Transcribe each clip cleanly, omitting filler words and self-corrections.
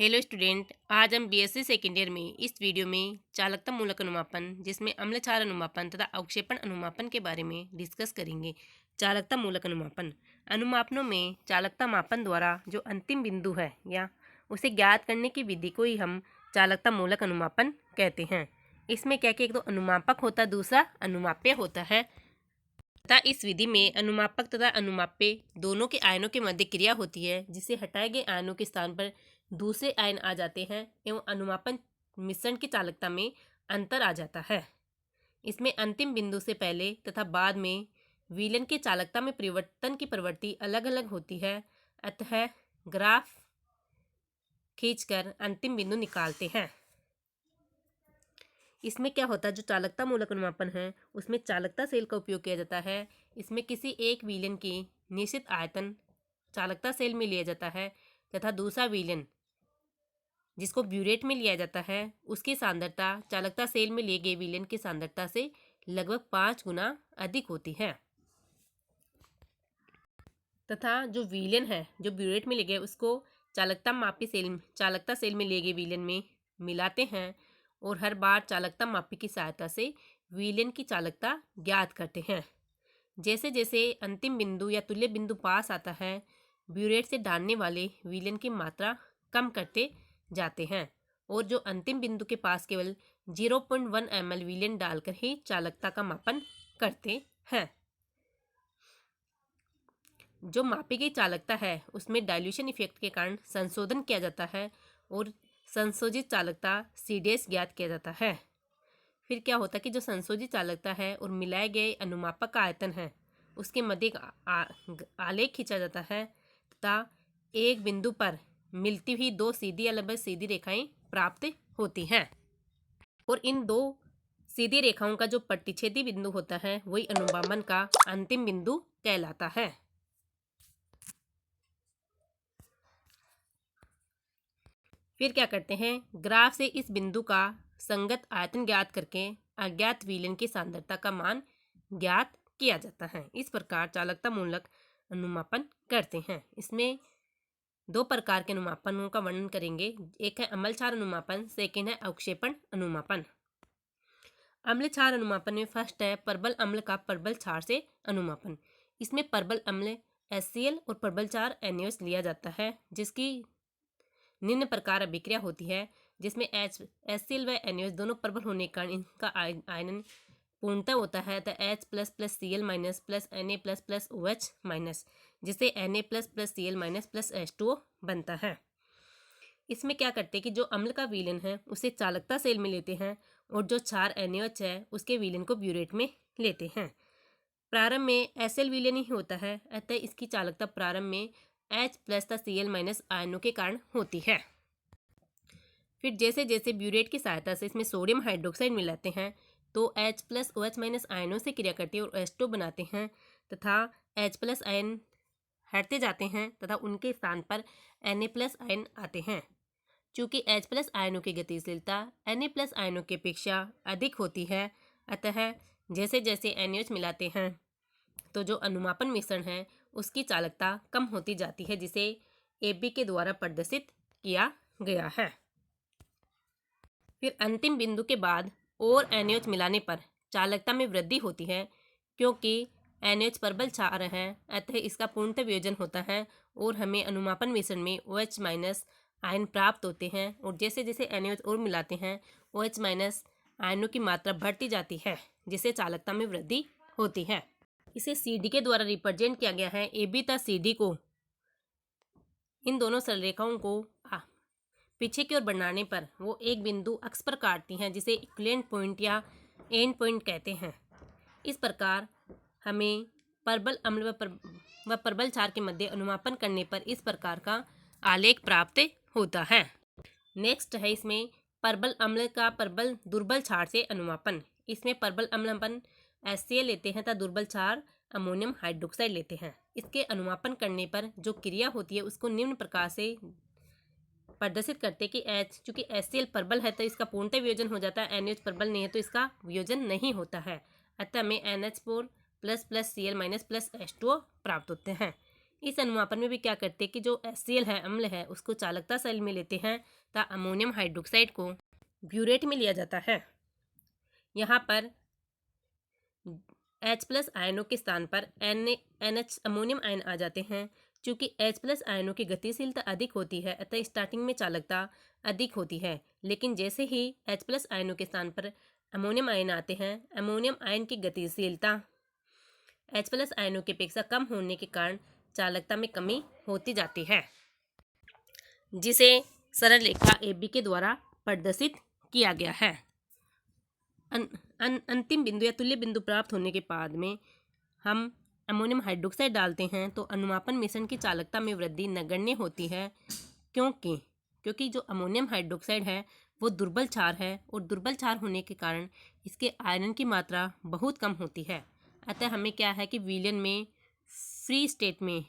Hello student, आज हम BSc second year में इस वीडियो में चालकता मूलक अनुमापन जिसमें अम्ल क्षार अनुमापन तथा अवक्षेपण अनुमापन के बारे में डिस्कस करेंगे। चालकता मूलक अनुमापन अनुमापनों में चालकता मापन द्वारा जो अंतिम बिंदु है या उसे ज्ञात करने की विधि को ही हम चालकता मूलक अनुमापन कहते हैं। इसमें क्या कि एक तो अनुमापक होता है, दूसरा अनुमाप्य होता है तथा इस विधि में अनुमापक तथा अनुमाप्य दोनों के आयनों के मध्य क्रिया होती है, जिसे हटाए गए आयनों के स्थान पर दूसरे आयन आ जाते हैं एवं अनुमापन मिश्रण की चालकता में अंतर आ जाता है। इसमें अंतिम बिंदु से पहले तथा बाद में विलयन के चालकता में परिवर्तन की प्रवृत्ति अलग अलग होती है, अतः ग्राफ खींचकर अंतिम बिंदु निकालते हैं। इसमें क्या होता है, जो चालकता मूलक अनुमापन है उसमें चालकता सेल का उपयोग किया जाता है। इसमें किसी एक विलयन की निश्चित आयतन चालकता सेल में लिया जाता है तथा दूसरा विलयन जिसको ब्यूरेट में लिया जाता है उसकी सांद्रता चालकता सेल में लिए गए विलयन की सांद्रता से लगभग 5 गुना अधिक होती है तथा जो विलयन है जो ब्यूरेट में लिए गए उसको चालकता सेल में लिए गए विलयन में मिलाते हैं और हर बार चालकता मापी की सहायता से विलयन की चालकता ज्ञात करते हैं। जैसे जैसे अंतिम बिंदु या तुल्य बिंदु पास आता है, ब्यूरेट से डालने वाले विलयन की मात्रा कम करते जाते हैं और जो अंतिम बिंदु के पास केवल 0.1 ml विलयन डालकर ही चालकता का मापन करते हैं। जो मापी गई चालकता है उसमें डाइल्यूशन इफेक्ट के कारण संशोधन किया जाता है और संशोधित चालकता सीडीएस ज्ञात किया जाता है। फिर क्या होता है कि जो संशोधित चालकता है और मिलाए गए अनुमापक का आयतन है उसके मध्य एक आलेख खींचा जाता है तथा एक बिंदु पर मिलती हुई दो सीधी या लंबी सीधी रेखाएं प्राप्त होती हैं और इन दो सीधी रेखाओं का जो प्रतिच्छेदी बिंदु होता है वही अनुमापन का अंतिम बिंदु कहलाता है। फिर क्या करते हैं, ग्राफ से इस बिंदु का संगत आयतन ज्ञात करके अज्ञात विलयन की सांद्रता का मान ज्ञात किया जाता है। इस प्रकार चालकता मूलक अनुमापन करते हैं। इसमें दो प्रकार के अनुमापनों का वर्णन करेंगे। एक है अम्ल क्षार अनुमापन, सेकेंड है अवक्षेपण अनुमापन। अम्ल क्षार अनुमापन में फर्स्ट है परबल अम्ल का परबल क्षार से अनुमापन। इसमें परबल अम्ल HCl और परबल क्षार NaOH लिया जाता है, जिसकी निम्न प्रकार अभिक्रिया होती है, जिसमें HCl व NaOH दोनों प्रबल होने के कारण इनका आयनन पूर्णतः होता है H++Cl- प्लस Na++OH-, जिससे Na++Cl- H2O बनता है। इसमें क्या करते हैं कि जो अम्ल का विलयन है उसे चालकता सेल में लेते हैं और जो क्षार NaOH है उसके विलयन को ब्यूरेट में लेते हैं। प्रारंभ में HCl विलयन ही होता है, अतः इसकी चालकता प्रारंभ में H+Cl- आयनों के कारण होती है। फिर जैसे जैसे ब्यूरेट की सहायता से इसमें सोडियम हाइड्रोक्साइड मिलाते हैं तो H+OH- आयनों से क्रिया करते हैं और H2 बनाते हैं तथा H+ आयन हटते जाते हैं तथा उनके स्थान पर Na+ आयन आते हैं। चूँकि H+ आयनों की गतिशीलता Na+ आयनों की अपेक्षा अधिक होती है, अतः जैसे जैसे NaOH मिलाते हैं तो जो अनुमापन मिश्रण है उसकी चालकता कम होती जाती है, जिसे AB के द्वारा प्रदर्शित किया गया है। फिर अंतिम बिंदु के बाद और NaOH मिलाने पर चालकता में वृद्धि होती है, क्योंकि NaOH प्रबल क्षार है, अतः इसका पूर्णतः वियोजन होता है और हमें अनुमापन मिश्रण में OH- आयन प्राप्त होते हैं और जैसे जैसे NaOH और मिलाते हैं OH- आयनों की मात्रा बढ़ती जाती है, जिससे चालकता में वृद्धि होती है। इसे CD के द्वारा रिप्रेजेंट किया गया है। AB तथा CD को इन दोनों सरलरेखाओं को पीछे की ओर बढ़ाने पर वो एक बिंदु अक्ष पर काटती हैं, जिसे इक्विवेलेंट पॉइंट या एंड पॉइंट कहते हैं। इस प्रकार हमें परबल अम्ल व परबल क्षार के मध्य अनुमापन करने पर इस प्रकार का आलेख प्राप्त होता है। नेक्स्ट है इसमें परबल अम्ल का परबल दुर्बल क्षार से अनुमापन। इसमें परबल अम्ल अपन HCl लेते हैं तथा दुर्बल क्षार अमोनियम हाइड्रोक्साइड लेते हैं। इसके अनुमापन करने पर जो क्रिया होती है उसको निम्न प्रकार से प्रदर्शित करते कि चूँकि HCl प्रबल है तो इसका पूर्णतः वियोजन हो जाता है, NaOH प्रबल नहीं है तो इसका वियोजन नहीं होता है, अतः हमें NH4++Cl- H2O प्राप्त होते हैं। इस अनुमापन में भी क्या करते हैं कि जो HCl है, अम्ल है, उसको चालकता सेल में लेते हैं तथा अमोनियम हाइड्रोक्साइड को ब्यूरेट में लिया जाता है। यहाँ पर H+ आयनों के स्थान पर NH अमोनियम आयन आ जाते हैं। चूँकि H+ आयनों की गतिशीलता अधिक होती है अतः स्टार्टिंग में चालकता अधिक होती है, लेकिन जैसे ही H+ आयनों के स्थान पर अमोनियम आयन आते हैं, अमोनियम आयन की गतिशीलता H+ आयनों की अपेक्षा कम होने के कारण चालकता में कमी होती जाती है, जिसे सरल रेखा AB के द्वारा प्रदर्शित किया गया है। अंतिम बिंदु या तुल्य बिंदु प्राप्त होने के बाद में हम अमोनियम हाइड्रोक्साइड डालते हैं तो अनुमापन मिश्रण की चालकता में वृद्धि नगण्य होती है, क्योंकि जो अमोनियम हाइड्रोक्साइड है वो दुर्बल क्षार है और दुर्बल क्षार होने के कारण इसके आयरन की मात्रा बहुत कम होती है। अतः हमें क्या है कि विलयन में फ्री स्टेट में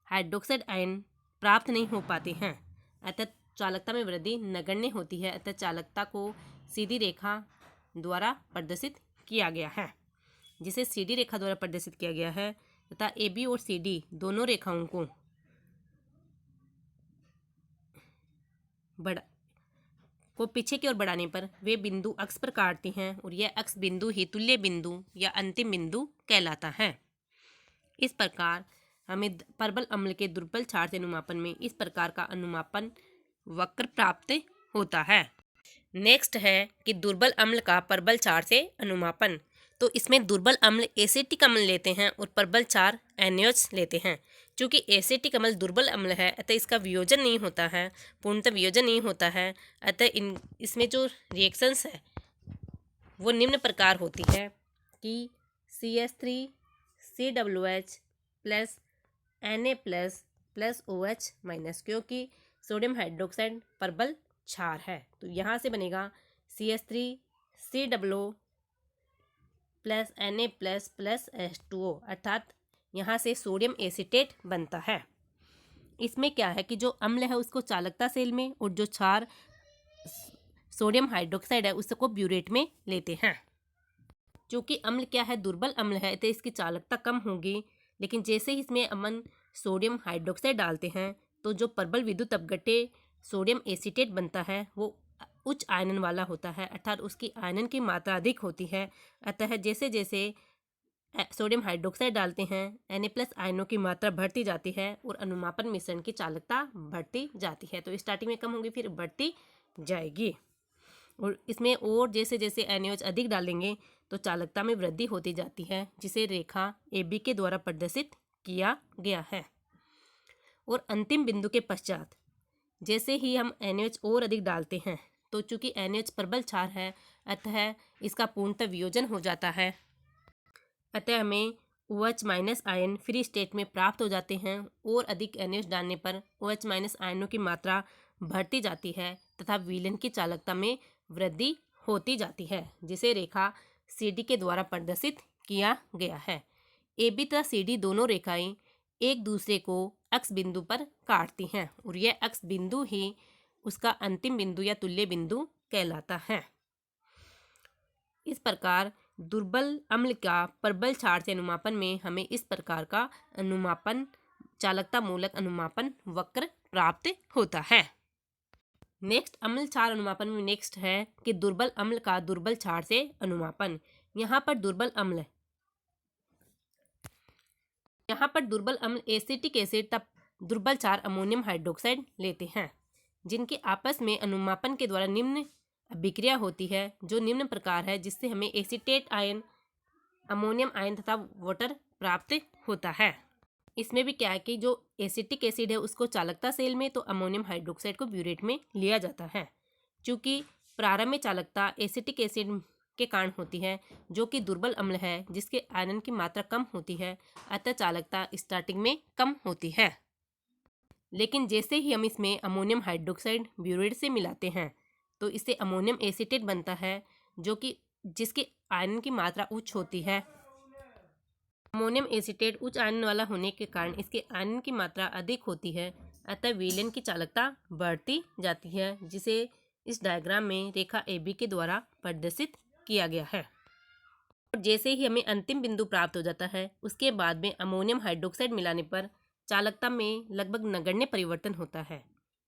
हाइड्रोक्साइड आयन प्राप्त नहीं हो पाते हैं, अतः चालकता में वृद्धि नगण्य होती है। अतः चालकता को सीधी रेखा द्वारा प्रदर्शित किया गया है, जिसे CD रेखा द्वारा प्रदर्शित किया गया है तथा AB और CD दोनों रेखाओं को पीछे की ओर बढ़ाने पर वे बिंदु अक्ष पर काटती हैं और यह अक्ष बिंदु ही तुल्य बिंदु या अंतिम बिंदु कहलाता है। इस प्रकार हमें परबल अम्ल के दुर्बल क्षार से अनुमापन में इस प्रकार का अनुमापन वक्र प्राप्त होता है। नेक्स्ट है कि दुर्बल अम्ल का परबल क्षार से अनुमापन। तो इसमें दुर्बल अम्ल एसिटिक अम्ल लेते हैं और परबल क्षार NaOH लेते हैं। चूँकि एसिटिक अम्ल दुर्बल अम्ल है अतः इसका वियोजन नहीं होता है, पूर्णतः वियोजन नहीं होता है। अतः इसमें जो रिएक्शंस है वो निम्न प्रकार होती है कि CH3 COOH plus Na plus OH minus, क्योंकि सोडियम हाइड्रोक्साइड परबल क्षार है तो यहाँ से बनेगा CH3 COO plus Na plus H2O, अर्थात यहाँ से सोडियम एसीटेट बनता है। इसमें क्या है कि जो अम्ल है उसको चालकता सेल में और जो क्षार सोडियम हाइड्रोक्साइड है उसको ब्यूरेट में लेते हैं। चूँकि अम्ल क्या है, दुर्बल अम्ल है तो इसकी चालकता कम होगी, लेकिन जैसे ही इसमें अमन सोडियम हाइड्रोक्साइड डालते हैं तो जो प्रबल विद्युत अपघट्य सोडियम एसीटेट बनता है वो उच्च आयनन वाला होता है, अर्थात उसकी आयनन की मात्रा अधिक होती है। अतः जैसे जैसे सोडियम हाइड्रोक्साइड डालते हैं Na+ आयनों की मात्रा बढ़ती जाती है और अनुमापन मिश्रण की चालकता बढ़ती जाती है। तो स्टार्टिंग में कम होगी फिर बढ़ती जाएगी, और इसमें और जैसे जैसे NaOH अधिक डालेंगे तो चालकता में वृद्धि होती जाती है, जिसे रेखा AB के द्वारा प्रदर्शित किया गया है। और अंतिम बिंदु के पश्चात जैसे ही हम NaOH और अधिक डालते हैं तो चूंकि NaOH प्रबल क्षार है अतः इसका पूर्णतः वियोजन हो जाता है, अतः हमें OH minus ion free state में प्राप्त हो जाते हैं। और अधिक NaOH डालने पर OH माइनस आयनों की मात्रा बढ़ती जाती है तथा विलयन की चालकता में वृद्धि होती जाती है, जिसे रेखा CD के द्वारा प्रदर्शित किया गया है। AB तथा CD दोनों रेखाएं एक दूसरे को अक्ष बिंदु पर काटती हैं और यह अक्ष बिंदु ही उसका अंतिम बिंदु या तुल्य बिंदु कहलाता है। इस प्रकार दुर्बल अम्ल का प्रबल क्षार से अनुमापन में हमें इस प्रकार का अनुमापन चालकता मूलक अनुमापन वक्र प्राप्त होता है। नेक्स्ट अम्ल क्षार अनुमापन में नेक्स्ट है कि दुर्बल अम्ल का दुर्बल क्षार से अनुमापन। यहाँ पर दुर्बल अम्ल एसिटिक एसिड तब दुर्बल क्षार अमोनियम हाइड्रोक्साइड लेते हैं, जिनके आपस में अनुमापन के द्वारा निम्न अभिक्रिया होती है, जो निम्न प्रकार है, जिससे हमें एसीटेट आयन, अमोनियम आयन तथा वाटर प्राप्त होता है। इसमें भी क्या है कि जो एसिटिक एसिड है उसको चालकता सेल में तो अमोनियम हाइड्रोक्साइड को ब्यूरेट में लिया जाता है। चूँकि प्रारंभ में चालकता एसिटिक एसिड के कारण होती है जो कि दुर्बल अम्ल है जिसके आयरन की मात्रा कम होती है, अतः चालकता स्टार्टिंग में कम होती है। लेकिन जैसे ही हम इसमें अमोनियम हाइड्रोक्साइड ब्यूरेट से मिलाते हैं तो इससे अमोनियम एसीटेट बनता है, जो कि जिसके आयरन की मात्रा उच्च होती है। अमोनियम एसीटेट उच्च आयरन वाला होने के कारण इसके आयरन की मात्रा अधिक होती है, अतः विलयन की चालकता बढ़ती जाती है, जिसे इस डायग्राम में रेखा AB के द्वारा प्रदर्शित किया गया है। और जैसे ही हमें अंतिम बिंदु प्राप्त हो जाता है उसके बाद में अमोनियम हाइड्रोक्साइड मिलाने पर चालकता में लगभग नगण्य परिवर्तन होता है,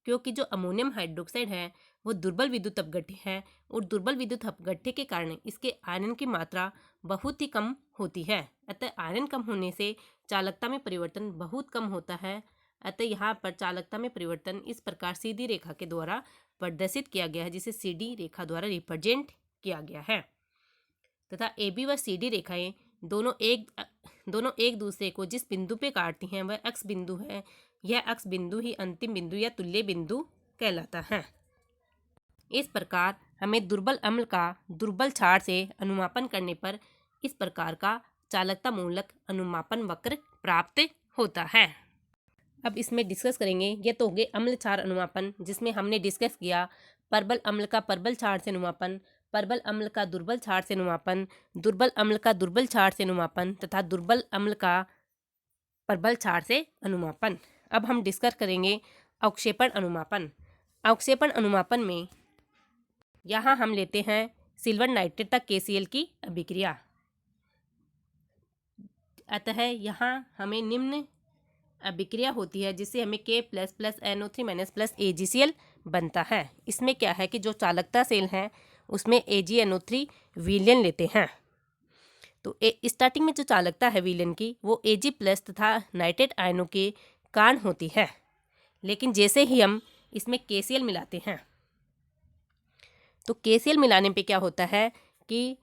क्योंकि जो अमोनियम हाइड्रोक्साइड है वो दुर्बल विद्युत अपघट्य है और दुर्बल विद्युत अपघट्य के कारण इसके आयरन की मात्रा बहुत ही कम होती है। अतः आयरन कम होने से चालकता में परिवर्तन बहुत कम होता है। अतः यहाँ पर चालकता में परिवर्तन इस प्रकार सीधी रेखा के द्वारा प्रदर्शित किया गया है, जिसे CD रेखा द्वारा रिप्रेजेंट किया गया है। तथा AB व CD रेखाएं दोनों एक दूसरे को जिस बिंदु पे काटती हैं वह अक्ष बिंदु है। यह अक्ष बिंदु ही अंतिम बिंदु या तुल्य बिंदु कहलाता है। इस प्रकार हमें दुर्बल अम्ल का दुर्बल क्षार से अनुमापन करने पर इस प्रकार का चालकता मूलक अनुमापन वक्र प्राप्त होता है। अब इसमें डिस्कस करेंगे, यह तो हो गए अम्ल क्षार अनुमापन, जिसमें हमने डिस्कस किया परबल अम्ल का परबल क्षार से अनुमापन, परबल अम्ल का दुर्बल क्षार से अनुमापन, दुर्बल अम्ल का दुर्बल क्षार से अनुमापन तथा दुर्बल अम्ल का परबल क्षार से अनुमापन। अब हम डिस्कस करेंगे अवक्षेपण अनुमापन। अवक्षेपण अनुमापन में यहाँ हम लेते हैं सिल्वर नाइट्रेट तक KCl की अभिक्रिया। अतः यहाँ हमें निम्न अभिक्रिया होती है जिससे हमें K + NO3 - AgCl बनता है। इसमें क्या है कि जो चालकता सेल हैं उसमें AgNO3 विलयन लेते हैं। तो स्टार्टिंग में जो चालकता है विलयन की वो Ag+ तथा नाइट्रेट आयनों के कारण होती है, लेकिन जैसे ही हम इसमें KCl मिलाते हैं तो KCl मिलाने पे क्या होता है कि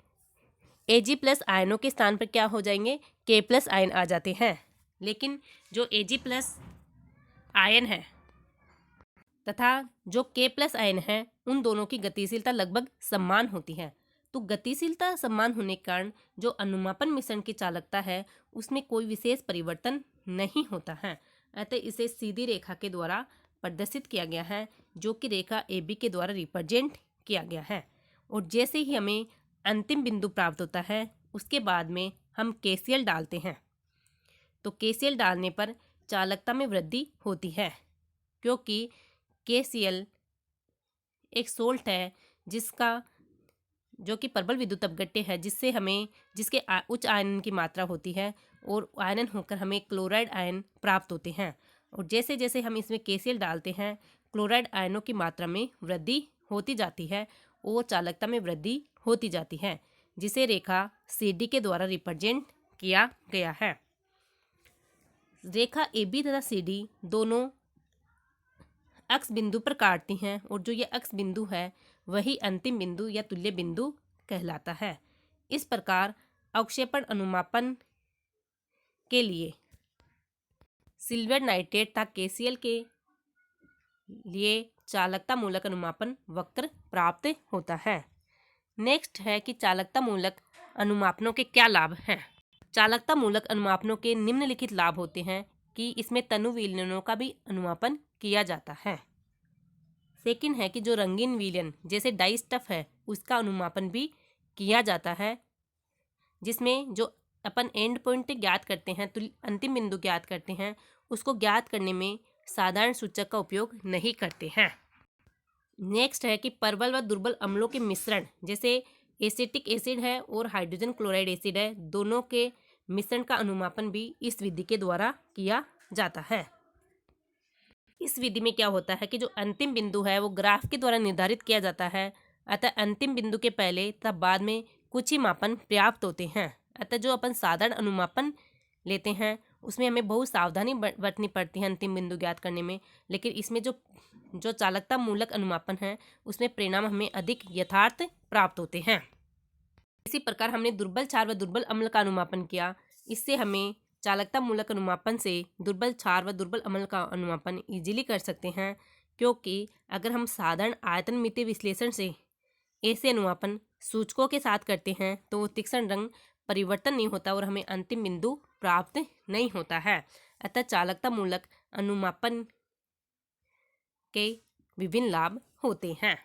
Ag+ आयनों के स्थान पर क्या हो जाएंगे, K+ आयन आ जाते हैं। लेकिन जो Ag+ आयन है तथा जो K+ आयन है उन दोनों की गतिशीलता लगभग समान होती है। तो गतिशीलता समान होने के कारण जो अनुमापन मिश्रण की चालकता है उसमें कोई विशेष परिवर्तन नहीं होता है। अतः इसे सीधी रेखा के द्वारा प्रदर्शित किया गया है, जो कि रेखा AB के द्वारा रिप्रेजेंट किया गया है। और जैसे ही हमें अंतिम बिंदु प्राप्त होता है उसके बाद में हम KCl डालते हैं, तो KCl डालने पर चालकता में वृद्धि होती है, क्योंकि KCl एक सोल्ट है जिसका जो कि प्रबल विद्युत अपघट्य है, जिसके उच्च आयरन की मात्रा होती है और आयरन होकर हमें क्लोराइड आयन प्राप्त होते हैं। और जैसे जैसे हम इसमें KCl डालते हैं क्लोराइड आयनों की मात्रा में वृद्धि होती जाती है और चालकता में वृद्धि होती जाती है, जिसे रेखा CD के द्वारा रिप्रेजेंट किया गया है। रेखा AB तथा CD दोनों अक्ष बिंदु पर काटती हैं और जो ये अक्ष बिंदु है वही अंतिम बिंदु या तुल्य बिंदु कहलाता है। इस प्रकार अवक्षेपण अनुमापन के लिए सिल्वर नाइट्रेट तथा KCl के लिए चालकता मूलक अनुमापन वक्र प्राप्त होता है। नेक्स्ट है कि चालकता मूलक अनुमापनों के क्या लाभ हैं। चालकता मूलक अनुमापनों के निम्नलिखित लाभ होते हैं कि इसमें तनु विलयनों का भी अनुमापन किया जाता है। सेकंड है कि जो रंगीन विलयन जैसे डाई स्टफ है उसका अनुमापन भी किया जाता है, जिसमें जो अपन एंड पॉइंट ज्ञात करते हैं तो अंतिम बिंदु ज्ञात करते हैं उसको ज्ञात करने में साधारण सूचक का उपयोग नहीं करते हैं। नेक्स्ट है कि प्रबल व दुर्बल अम्लों के मिश्रण जैसे एसिटिक एसिड है और हाइड्रोजन क्लोराइड एसिड है, दोनों के मिश्रण का अनुमापन भी इस विधि के द्वारा किया जाता है। इस विधि में क्या होता है कि जो अंतिम बिंदु है वो ग्राफ के द्वारा निर्धारित किया जाता है। अतः अंतिम बिंदु के पहले तथा बाद में कुछ ही मापन पर्याप्त होते हैं। अतः जो अपन साधारण अनुमापन लेते हैं उसमें हमें बहुत सावधानी बरतनी पड़ती है अंतिम बिंदु ज्ञात करने में, लेकिन इसमें जो चालकता मूलक अनुमापन है उसमें परिणाम हमें अधिक यथार्थ प्राप्त होते हैं। इसी प्रकार हमने दुर्बल क्षार व दुर्बल अम्ल का अनुमापन किया। इससे हमें चालकता मूलक अनुमापन से दुर्बल क्षार व दुर्बल अम्ल का अनुमापन इजीली कर सकते हैं, क्योंकि अगर हम साधारण आयतन मितीय विश्लेषण से ऐसे अनुमापन सूचकों के साथ करते हैं तो वो तीक्ष्ण रंग परिवर्तन नहीं होता और हमें अंतिम बिंदु प्राप्त नहीं होता है। अतः चालकता मूलक अनुमापन के विभिन्न लाभ होते हैं।